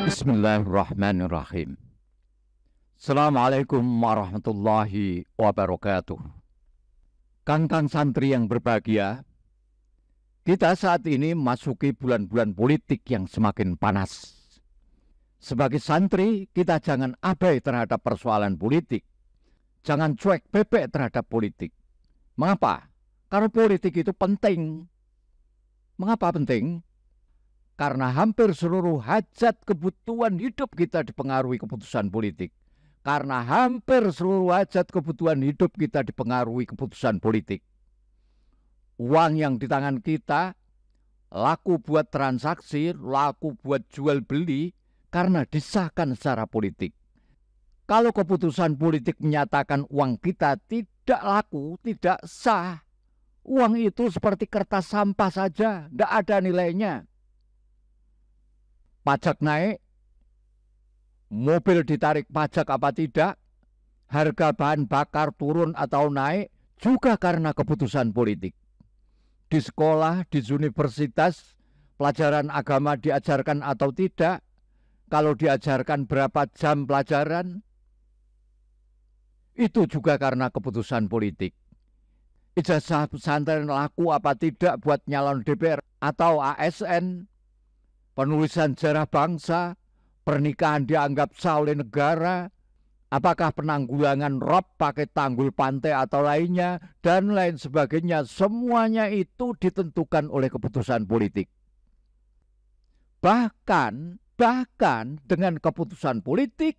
Bismillahirrahmanirrahim. Assalamualaikum warahmatullahi wabarakatuh. Kang santri yang berbahagia, kita saat ini memasuki bulan-bulan politik yang semakin panas. Sebagai santri, kita jangan abai terhadap persoalan politik. Jangan cuek bebek terhadap politik. Mengapa? Karena politik itu penting. Mengapa penting? Karena hampir seluruh hajat kebutuhan hidup kita dipengaruhi keputusan politik. Karena hampir seluruh hajat kebutuhan hidup kita dipengaruhi keputusan politik. Uang yang di tangan kita laku buat transaksi, laku buat jual beli karena disahkan secara politik. Kalau keputusan politik menyatakan uang kita tidak laku, tidak sah, uang itu seperti kertas sampah saja, tidak ada nilainya. Pajak naik, mobil ditarik pajak apa tidak, harga bahan bakar turun atau naik juga karena keputusan politik. Di sekolah, di universitas, pelajaran agama diajarkan atau tidak, kalau diajarkan berapa jam pelajaran, itu juga karena keputusan politik. Ijazah pesantren laku apa tidak buat nyalon DPR atau ASN, penulisan sejarah bangsa, pernikahan dianggap sah oleh negara, apakah penanggulangan rob pakai tanggul pantai atau lainnya, dan lain sebagainya, semuanya itu ditentukan oleh keputusan politik. Bahkan dengan keputusan politik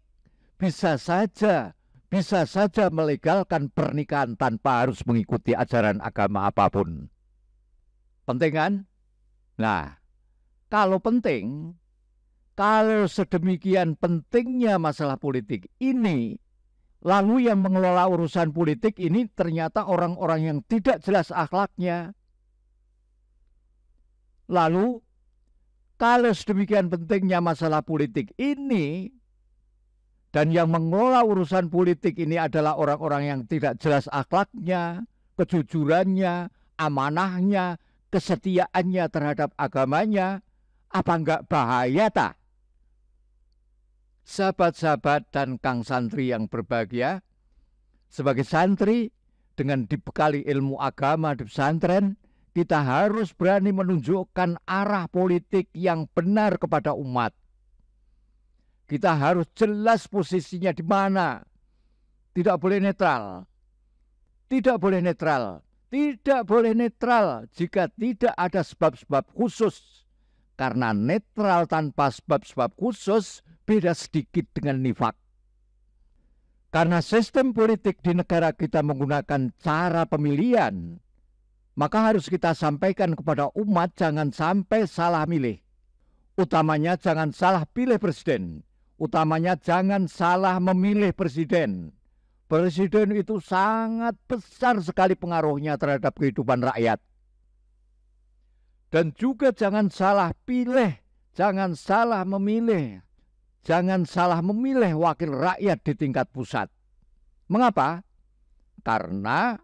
bisa saja melegalkan pernikahan tanpa harus mengikuti ajaran agama apapun. Penting kan? Nah, kalau penting, kalau sedemikian pentingnya masalah politik ini, lalu yang mengelola urusan politik ini ternyata orang-orang yang tidak jelas akhlaknya. Lalu, kalau sedemikian pentingnya masalah politik ini, dan yang mengelola urusan politik ini adalah orang-orang yang tidak jelas akhlaknya, kejujurannya, amanahnya, kesetiaannya terhadap agamanya, apa enggak bahaya tak? Sahabat-sahabat dan Kang santri yang berbahagia, sebagai santri dengan dibekali ilmu agama di pesantren, kita harus berani menunjukkan arah politik yang benar kepada umat. Kita harus jelas posisinya di mana. Tidak boleh netral. Tidak boleh netral. Tidak boleh netral jika tidak ada sebab-sebab khusus. Karena netral tanpa sebab-sebab khusus beda sedikit dengan nifak. Karena sistem politik di negara kita menggunakan cara pemilihan, maka harus kita sampaikan kepada umat jangan sampai salah milih. Utamanya jangan salah pilih presiden. Utamanya jangan salah memilih presiden. Presiden itu sangat besar sekali pengaruhnya terhadap kehidupan rakyat. Dan juga jangan salah pilih, jangan salah memilih. Jangan salah memilih wakil rakyat di tingkat pusat. Mengapa? Karena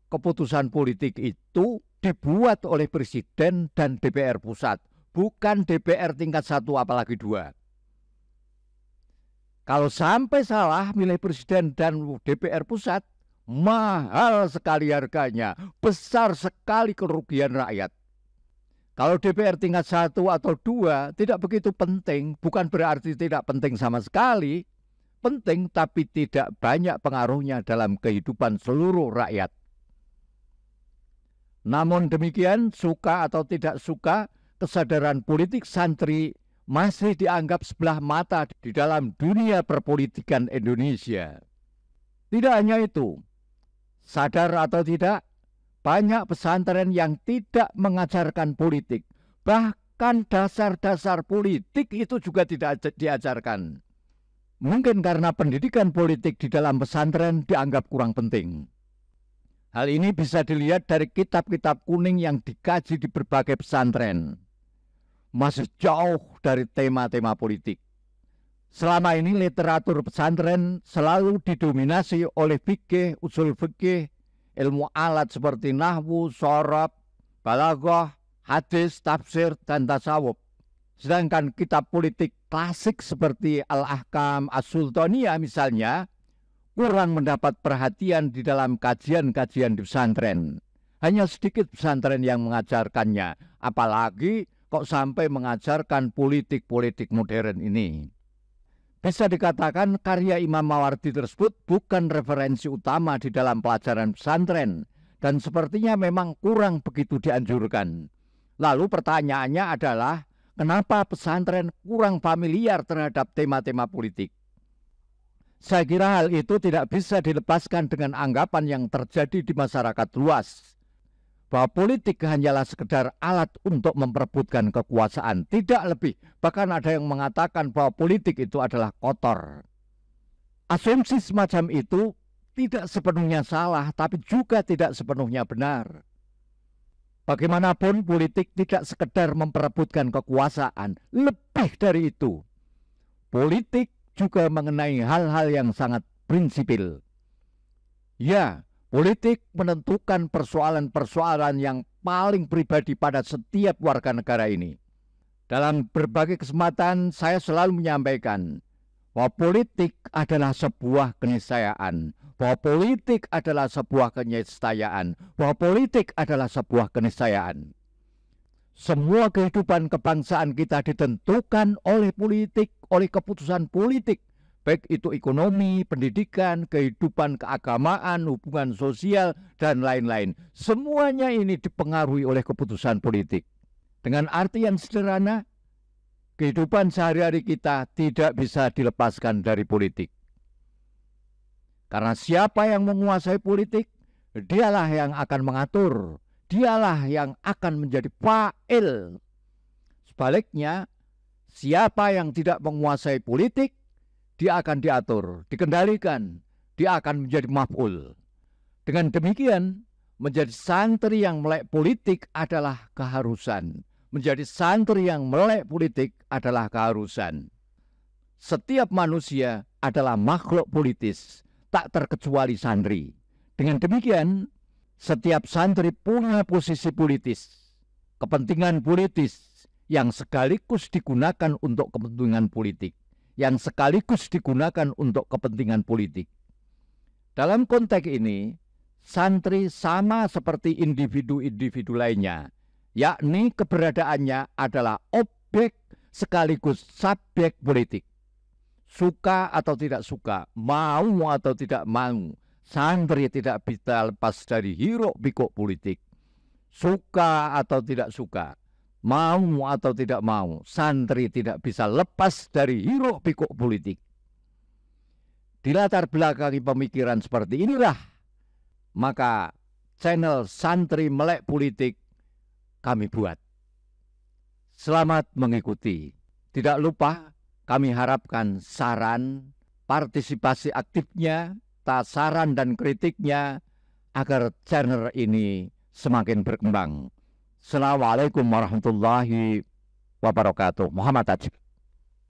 keputusan politik itu dibuat oleh presiden dan DPR pusat. Bukan DPR tingkat 1 apalagi 2. Kalau sampai salah milih presiden dan DPR pusat, mahal sekali harganya, besar sekali kerugian rakyat. Kalau DPR tingkat 1 atau 2 tidak begitu penting, bukan berarti tidak penting sama sekali. Penting tapi tidak banyak pengaruhnya dalam kehidupan seluruh rakyat. Namun demikian, suka atau tidak suka, kesadaran politik santri masih dianggap sebelah mata di dalam dunia perpolitikan Indonesia. Tidak hanya itu, sadar atau tidak, banyak pesantren yang tidak mengajarkan politik. Bahkan dasar-dasar politik itu juga tidak diajarkan. Mungkin karena pendidikan politik di dalam pesantren dianggap kurang penting. Hal ini bisa dilihat dari kitab-kitab kuning yang dikaji di berbagai pesantren. Masih jauh dari tema-tema politik. Selama ini literatur pesantren selalu didominasi oleh fikih, usul fikih, ilmu alat seperti nahwu, shorab, balaghah, hadis, tafsir, dan tasawuf. Sedangkan kitab politik klasik seperti Al-Ahkam As-Sultaniyah misalnya, kurang mendapat perhatian di dalam kajian-kajian di pesantren. Hanya sedikit pesantren yang mengajarkannya, apalagi kok sampai mengajarkan politik-politik modern ini. Bisa dikatakan karya Imam Mawardi tersebut bukan referensi utama di dalam pelajaran pesantren, dan sepertinya memang kurang begitu dianjurkan. Lalu pertanyaannya adalah, kenapa pesantren kurang familiar terhadap tema-tema politik? Saya kira hal itu tidak bisa dilepaskan dengan anggapan yang terjadi di masyarakat luas, bahwa politik hanyalah sekedar alat untuk memperebutkan kekuasaan, tidak lebih. Bahkan ada yang mengatakan bahwa politik itu adalah kotor. Asumsi semacam itu tidak sepenuhnya salah, tapi juga tidak sepenuhnya benar. Bagaimanapun politik tidak sekedar memperebutkan kekuasaan, lebih dari itu. Politik juga mengenai hal-hal yang sangat prinsipil. Ya, politik menentukan persoalan-persoalan yang paling pribadi pada setiap warga negara ini. Dalam berbagai kesempatan saya selalu menyampaikan bahwa politik adalah sebuah keniscayaan, bahwa politik adalah sebuah keniscayaan, bahwa politik adalah sebuah keniscayaan. Semua kehidupan kebangsaan kita ditentukan oleh politik, oleh keputusan politik. Baik itu ekonomi, pendidikan, kehidupan keagamaan, hubungan sosial, dan lain-lain. Semuanya ini dipengaruhi oleh keputusan politik. Dengan arti yang sederhana, kehidupan sehari-hari kita tidak bisa dilepaskan dari politik. Karena siapa yang menguasai politik, dialah yang akan mengatur. Dialah yang akan menjadi fa'il. Sebaliknya, siapa yang tidak menguasai politik, dia akan diatur, dikendalikan, dia akan menjadi maf'ul. Dengan demikian, menjadi santri yang melek politik adalah keharusan. Menjadi santri yang melek politik adalah keharusan. Setiap manusia adalah makhluk politis, tak terkecuali santri. Dengan demikian, setiap santri punya posisi politis, kepentingan politis yang sekaligus digunakan untuk kepentingan politik, yang sekaligus digunakan untuk kepentingan politik. Dalam konteks ini, santri sama seperti individu-individu lainnya, yakni keberadaannya adalah objek sekaligus subjek politik. Suka atau tidak suka, mau atau tidak mau, santri tidak bisa lepas dari hiruk-pikuk politik. Suka atau tidak suka, mau atau tidak mau, santri tidak bisa lepas dari hiruk-pikuk politik. Di latar belakangi pemikiran seperti inilah, maka channel Santri Melek Politik kami buat. Selamat mengikuti. Tidak lupa kami harapkan saran, partisipasi aktifnya, saran dan kritiknya agar channel ini semakin berkembang. Assalamualaikum warahmatullahi wabarakatuh. Muhammad Tajib.